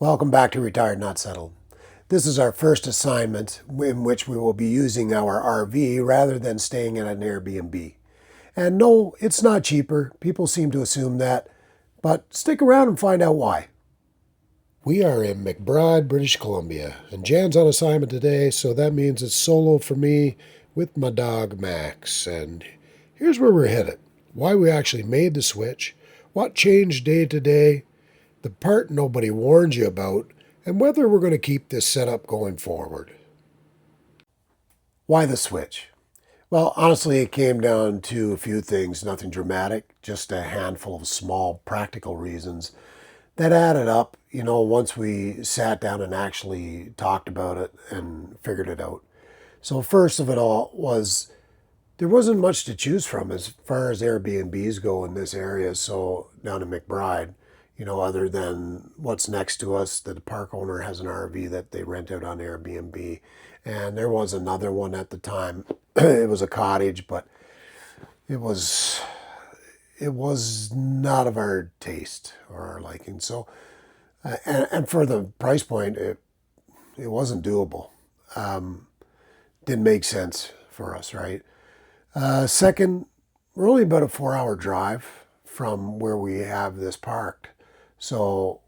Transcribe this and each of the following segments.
Welcome back to Retired Not Settled. This is our first assignment in which we will be using our RV rather than staying at an Airbnb. And no, it's not cheaper. People seem to assume that, but stick around and find out why. We are in McBride, British Columbia, and Jan's on assignment today, so that means it's solo for me with my dog Max. And here's where we're headed, why we actually made the switch, what changed day to day, the part nobody warned you about, and whether we're going to keep this setup going forward. Why the switch? Well, honestly, it came down to a few things, nothing dramatic, just a handful of small practical reasons that added up, once we sat down and actually talked about it and figured it out. So first of it all was there wasn't much to choose from as far as Airbnbs go in this area, so down in McBride, other than what's next to us, the park owner has an RV that they rent out on Airbnb. And there was another one at the time. It was a cottage, but it was not of our taste or our liking. So, and for the price point, it wasn't doable. Didn't make sense for us, right? Second, we're only about a 4-hour drive from where we have this parked. So,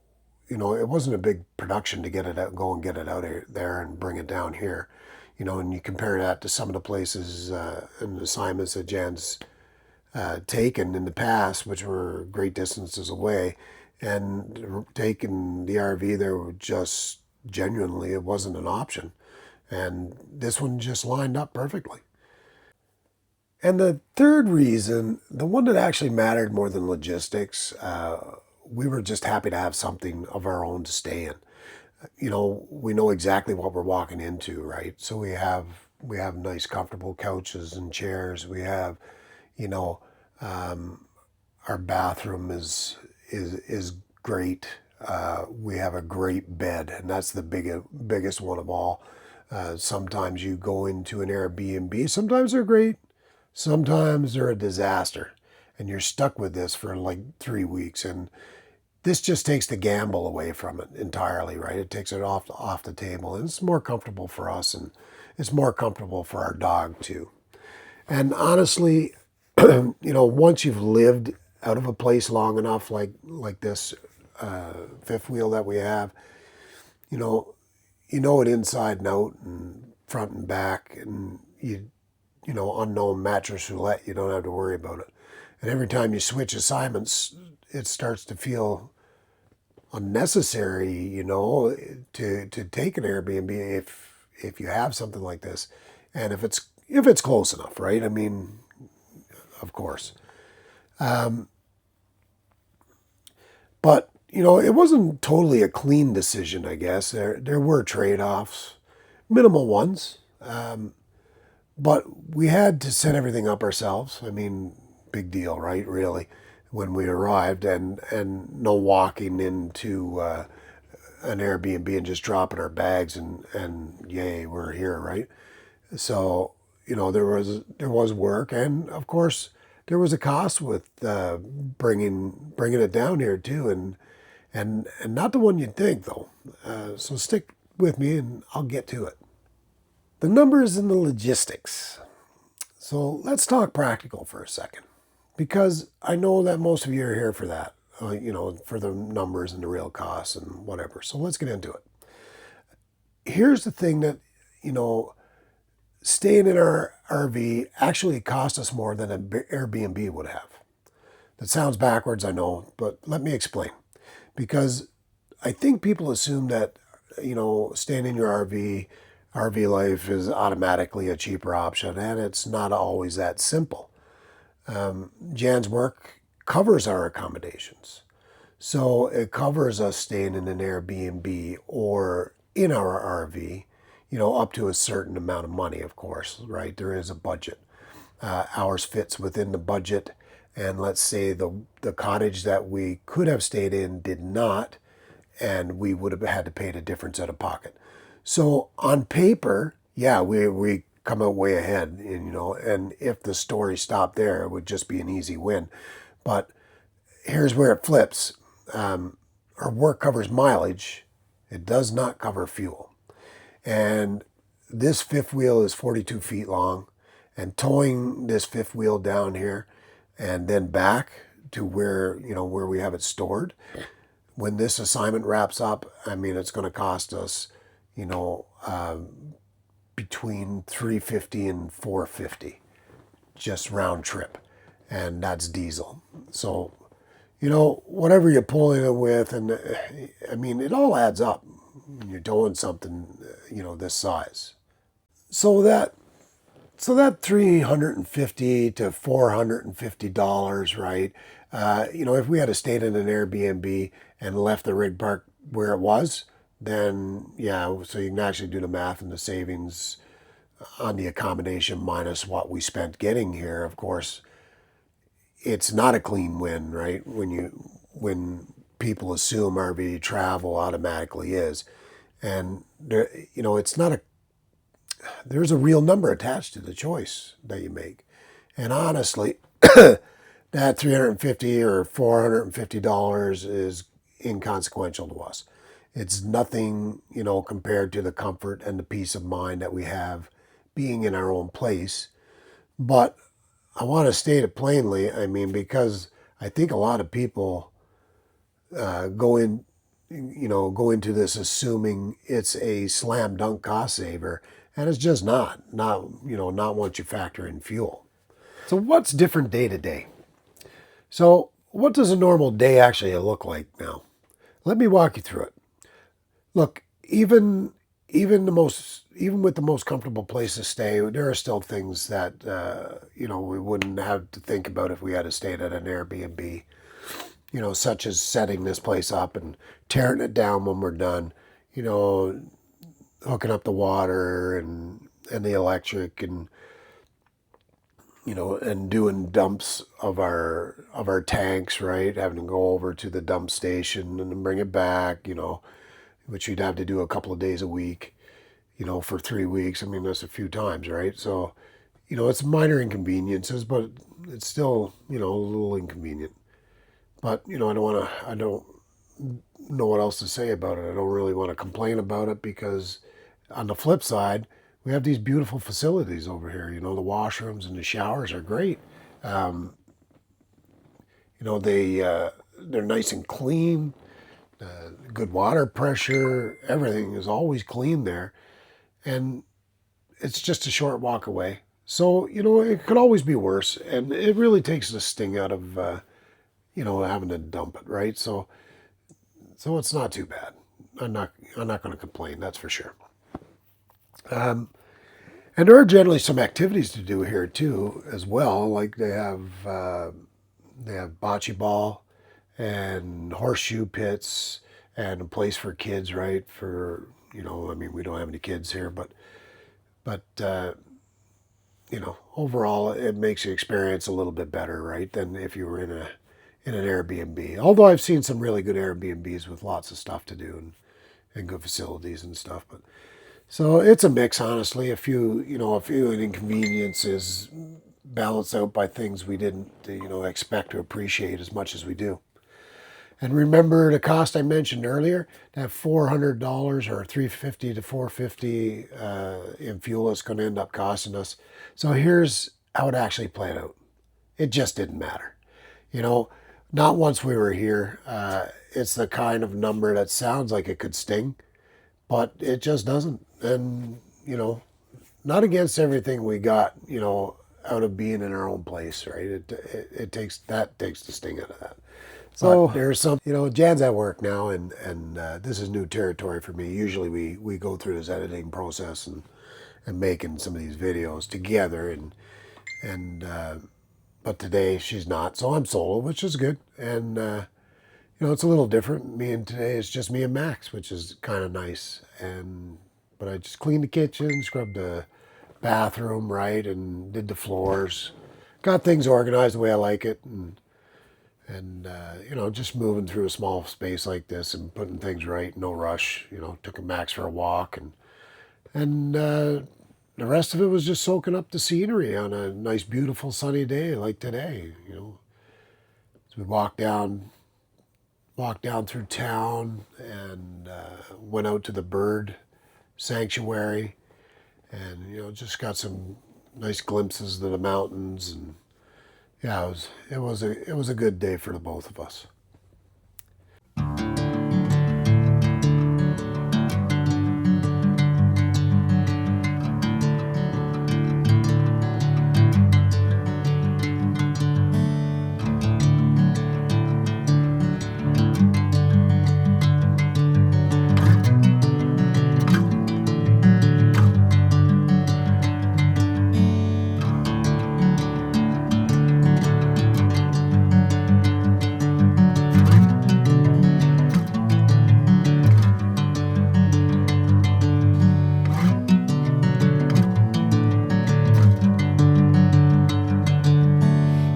it wasn't a big production to get it out, go and get it out there and bring it down here. And you compare that to some of the places and assignments that Jan's taken in the past, which were great distances away, and taking the RV there were just genuinely, it wasn't an option. And this one just lined up perfectly. And the third reason, the one that actually mattered more than logistics, we were just happy to have something of our own to stay in. We know exactly what we're walking into, right? So we have nice, comfortable couches and chairs. We have, our bathroom is great. We have a great bed, and that's the biggest one of all. Sometimes you go into an Airbnb. Sometimes they're great. Sometimes they're a disaster, and you're stuck with this for like 3 weeks. And this just takes the gamble away from it entirely, right? It takes it off the table, and it's more comfortable for us, and it's more comfortable for our dog too. And honestly, once you've lived out of a place long enough, like this fifth wheel that we have, you know it inside and out and front and back, and unknown mattress roulette. You don't have to worry about it. And every time you switch assignments, it starts to feel unnecessary, to take an Airbnb if you have something like this, and if it's close enough, right? I mean, of course. But it wasn't totally a clean decision, I guess. There were trade-offs, minimal ones, but we had to set everything up ourselves. I mean, big deal, right? Really, when we arrived, and no walking into an Airbnb and just dropping our bags and yay, we're here, right? So there was work, and of course there was a cost with bringing it down here too, and not the one you'd think though. So stick with me, and I'll get to it. The numbers and the logistics. So let's talk practical for a second, because I know that most of you are here for that, for the numbers and the real costs and whatever. So let's get into it. Here's the thing that, staying in our RV actually cost us more than an Airbnb would have. That sounds backwards, I know, but let me explain. Because I think people assume that, staying in your RV life is automatically a cheaper option, and it's not always that simple. Jan's work covers our accommodations. So it covers us staying in an Airbnb or in our RV, up to a certain amount of money, of course, right? There is a budget. Ours fits within the budget. And let's say the cottage that we could have stayed in did not, and we would have had to pay the difference out of pocket. So on paper, yeah, we come out way ahead, and if the story stopped there, it would just be an easy win. But here's where it flips. Our work covers mileage, It does not cover fuel. And this fifth wheel is 42 feet long, and towing this fifth wheel down here and then back to where, where we have it stored, when this assignment wraps up, I mean, it's going to cost us, between 350 and 450, just round trip, and that's diesel. So, whatever you're pulling it with, and I mean, it all adds up when you're towing something, this size. So that $350 to $450, right? If we had to stayed in an Airbnb and left the rig park where it was, then yeah, so you can actually do the math and the savings on the accommodation minus what we spent getting here. Of course, it's not a clean win, right? When people assume RV travel automatically is, and there, it's not a. There's a real number attached to the choice that you make, and honestly, that $350 or $450 is inconsequential to us. It's nothing, compared to the comfort and the peace of mind that we have being in our own place. But I want to state it plainly. I mean, because I think a lot of people go into this assuming it's a slam dunk cost saver, and it's just not. Not once you factor in fuel. So what's different day to day? So what does a normal day actually look like now? Let me walk you through it. Look, even with the most comfortable place to stay, there are still things that we wouldn't have to think about if we had to stay at an Airbnb. Such as setting this place up and tearing it down when we're done. Hooking up the water and the electric, and and doing dumps of our tanks, right? Having to go over to the dump station and then bring it back, which you'd have to do a couple of days a week, for 3 weeks. I mean, that's a few times, right? So, it's minor inconveniences, but it's still, a little inconvenient. But, I don't know what else to say about it. I don't really want to complain about it, because on the flip side, we have these beautiful facilities over here. The washrooms and the showers are great. They're nice and clean. Good water pressure. Everything is always clean there, and it's just a short walk away. So it could always be worse, and it really takes the sting out of having to dump it, right? So it's not too bad. I'm not going to complain. That's for sure. And there are generally some activities to do here too, as well. Like they have bocce ball and horseshoe pits and a place for kids, right? For I mean, we don't have any kids here, but overall, it makes the experience a little bit better, right? Than if you were in an Airbnb. Although I've seen some really good Airbnbs with lots of stuff to do and good facilities and stuff, but. So it's a mix, honestly. A few inconveniences balanced out by things we didn't, expect to appreciate as much as we do. And remember the cost I mentioned earlier, that $400 or $350 to $450 in fuel is going to end up costing us. So here's how it actually played out. It just didn't matter. Not once we were here. It's the kind of number that sounds like it could sting, but it just doesn't. And, not against everything we got, out of being in our own place, right? It takes the sting out of that. So there's some, Jan's at work now, and this is new territory for me. Usually we go through this editing process and making some of these videos together, and but today she's not, so I'm solo, which is good. And it's a little different. Today it's just me and Max, which is kind of nice. But I just cleaned the kitchen, scrubbed the bathroom, right, and did the floors. Got things organized the way I like it, and just moving through a small space like this and putting things right, no rush. Took Max for a walk, and the rest of it was just soaking up the scenery on a nice, beautiful, sunny day like today. So we walked down walked down through town and went out to the bird sanctuary, and just got some nice glimpses of the mountains. And yeah, it was a good day for the both of us.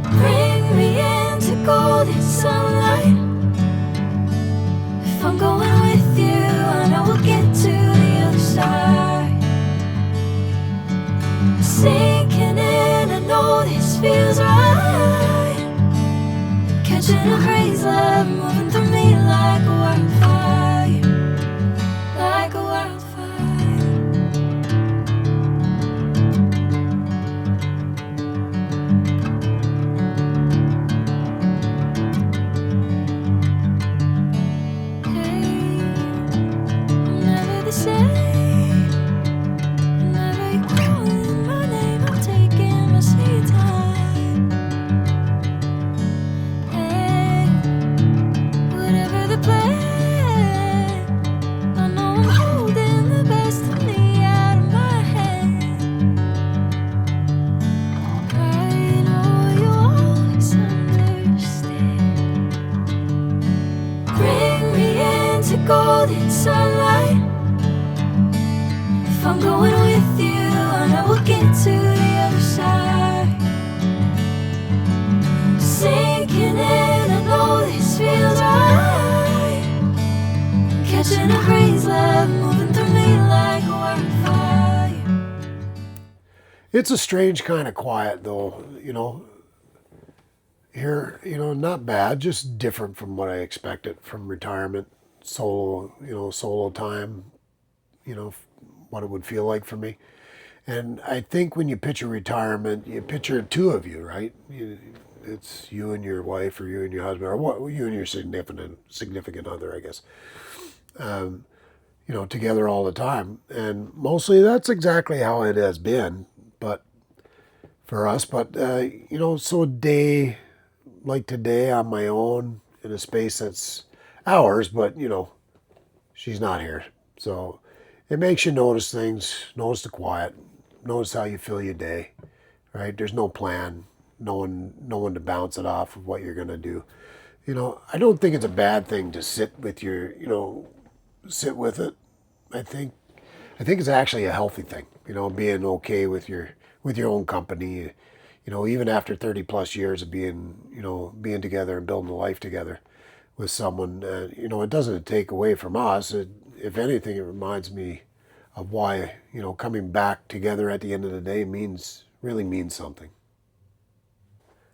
Bring me into golden sunlight. If I'm going with you, I know we'll get to the other side. Sinking in, I know this feels right. Catching a breeze, love moving through me like a wildfire, like a wildfire. Hey, I'm never the same. Whenever you're calling my name, I'm taking my sweet time. Hey, whatever the plan, I know I'm holding the best of me out of my hand. I know you always understand. Bring me into golden sunlight. If I'm going with you, I know we'll get to the other side. Sinking in, I know this feels right. Catching a breeze, love moving through me like a wildfire. It's a strange kind of quiet, though. Here, not bad, just different from what I expected from retirement, solo time. What it would feel like for me. And I think when you picture retirement, you picture two of you, right? It's you and your wife, or you and your husband, or you and your significant other, I guess. Together all the time, and mostly that's exactly how it has been. But for us, so a day like today on my own in a space that's ours, but she's not here, so it makes you notice things, notice the quiet, notice how you feel your day, right? There's no plan, no one to bounce it off of what you're going to do. I don't think it's a bad thing to sit with it. I think it's actually a healthy thing, being okay with your own company, even after 30 plus years of being together and building a life together with someone. It doesn't take away from us. If anything, it reminds me of why, coming back together at the end of the day really means something.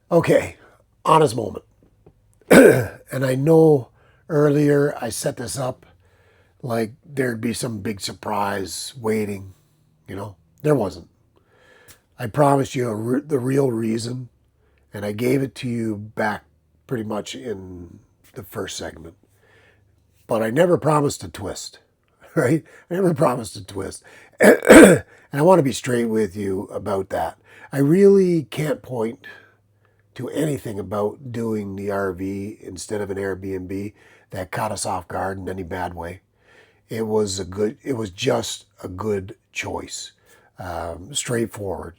Okay, honest moment. And I know earlier I set this up like there'd be some big surprise waiting. There wasn't. I promised you the real reason, and I gave it to you back pretty much in the first segment. But I never promised a twist, right? I never promised a twist. And I want to be straight with you about that. I really can't point to anything about doing the RV instead of an Airbnb that caught us off guard in any bad way. It was just a good choice. Straightforward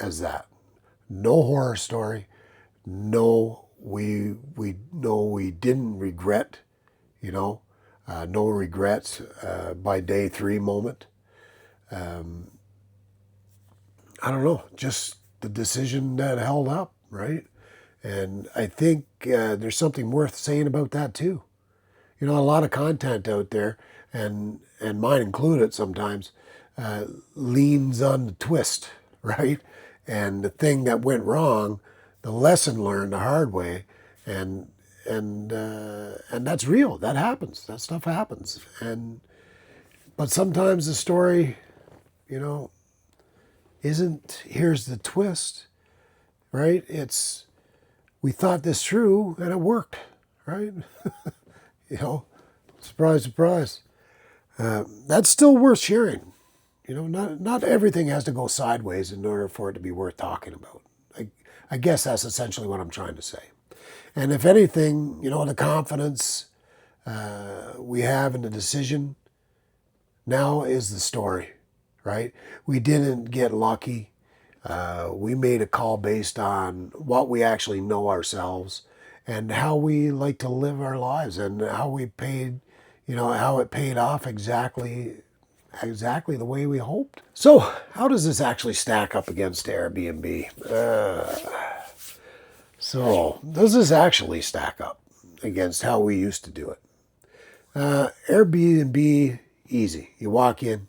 as that. No horror story. No, we didn't regret, no regrets by day 3 moment. I don't know, just the decision that held up, right? And I think there's something worth saying about that too. A lot of content out there, and mine included sometimes, leans on the twist, right? And the thing that went wrong, the lesson learned the hard way, and and that's real. That happens. That stuff happens. But sometimes the story, you know, isn't. Here's the twist, right? It's we thought this through and it worked, right? You know, surprise, surprise. That's still worth sharing. You know, not everything has to go sideways in order for it to be worth talking about. I guess that's essentially what I'm trying to say. And if anything, you know, the confidence we have in the decision now is the story, right? We didn't get lucky. We made a call based on what we actually know ourselves and how we like to live our lives and how we paid, you know, how it paid off exactly the way we hoped. So, how does this actually stack up against Airbnb? So, does this actually stack up against how we used to do it? Airbnb, easy. You walk in,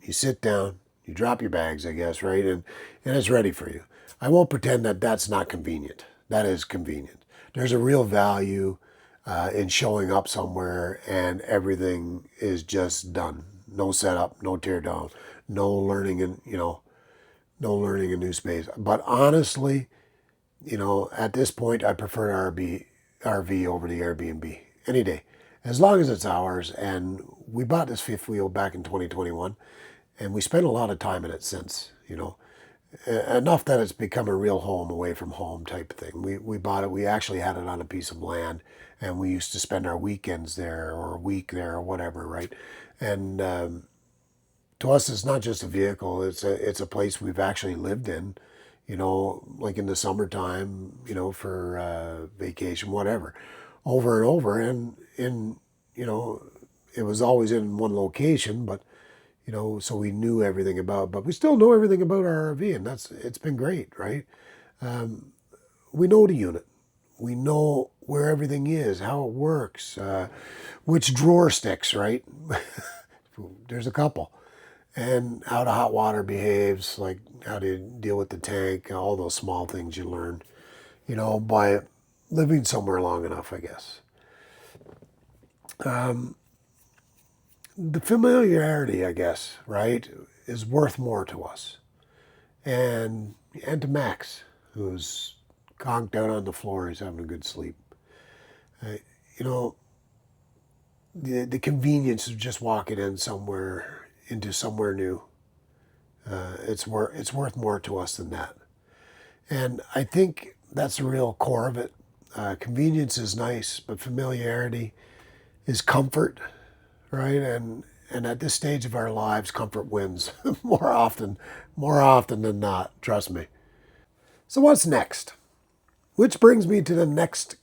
you sit down, you drop your bags, I guess, right? And it's ready for you. I won't pretend that that's not convenient. That is convenient. There's a real value in showing up somewhere and everything is just done. No setup, no tear down, no learning in, you know, no learning a new space. But honestly, you know, at this point, I prefer RV over the Airbnb any day, as long as it's ours. And we bought this fifth wheel back in 2021, and we spent a lot of time in it since. You know, enough that it's become a real home away from home type of thing. We bought it. We actually had it on a piece of land, and we used to spend our weekends there or a week there or whatever, right? And to us, it's not just a vehicle. It's a place we've actually lived in, you know, like in the summertime, you know, for vacation, whatever, over and over. And you know, it was always in one location, but, you know, so we knew everything about, but we still know everything about our RV, and it's been great, right? We know the unit. We know where everything is, how it works, which drawer sticks, right? There's a couple. And how the hot water behaves, like how to deal with the tank, all those small things you learn, you know, by living somewhere long enough, I guess. The familiarity, I guess, right, is worth more to us. And to Max, who's conked out on the floor, he's having a good sleep. You know, the convenience of just walking in somewhere into somewhere new, it's worth more to us than that. And I think that's the real core of it. Convenience is nice, but familiarity is comfort, right? And at this stage of our lives, comfort wins more often than not. Trust me. So what's next? Which brings me to the next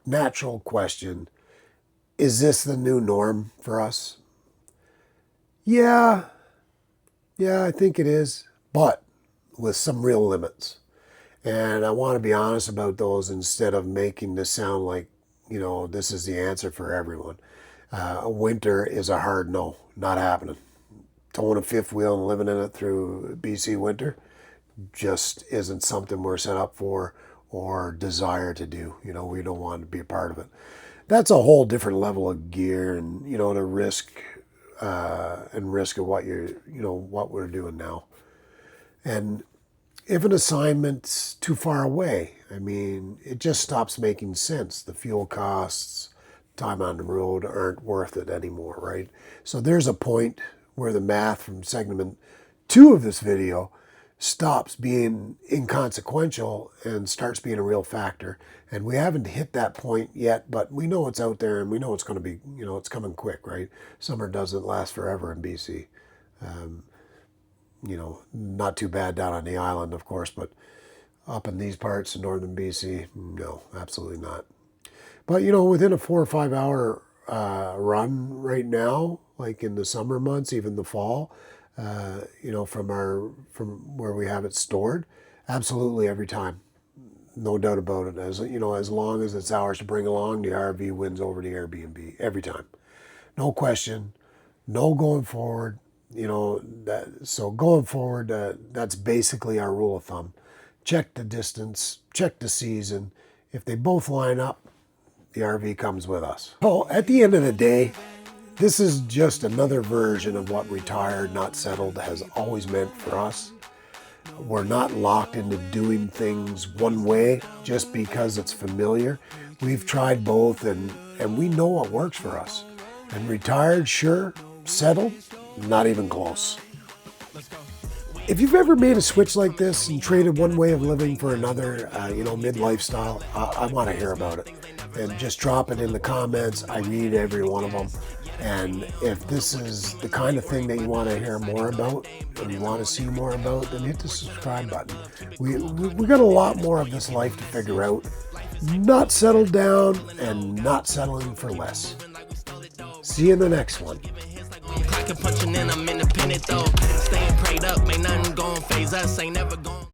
natural question: is this the new norm for us? Yeah, yeah, I think it is, but with some real limits. And I want to be honest about those instead of making this sound like, you know, this is the answer for everyone. Winter is a hard no, not happening. Towing a fifth wheel and living in it through BC winter just isn't something we're set up for or desire to do. You know, we don't want to be a part of it. That's a whole different level of gear and, you know, the risk of what what we're doing now. And if an assignment's too far away, I mean, it just stops making sense. The fuel costs, time on the road aren't worth it anymore, right? So there's a point where the math from segment 2 of this video stops being inconsequential and starts being a real factor. And we haven't hit that point yet, but we know it's out there and we know it's going to be, you know, it's coming quick, right? Summer doesn't last forever in BC. You know, not too bad down on the island, of course, but up in these parts in northern BC, no, absolutely not. But, you know, within a 4 or 5 hour run right now, like in the summer months, even the fall, you know, from where we have it stored, absolutely every time, no doubt about it. As you know, as long as it's ours to bring along, the RV wins over the Airbnb every time, no question, no going forward. You know, so going forward, that's basically our rule of thumb. Check the distance, check the season. If they both line up, the RV comes with us. So at the end of the day, this is just another version of what retired, not settled has always meant for us. We're not locked into doing things one way just because it's familiar. We've tried both and we know what works for us. And retired, sure. Settled, not even close. If you've ever made a switch like this and traded one way of living for another, mid-life style, I want to hear about it. And just drop it in the comments. I read every one of them. And if this is the kind of thing that you want to hear more about and you want to see more about, then hit the subscribe button. We got a lot more of this life to figure out. Not settled down and not settling for less. See you in the next one. Punching in, I'm independent though. Staying prayed up, ain't nothing gon' phase us, ain't never gon'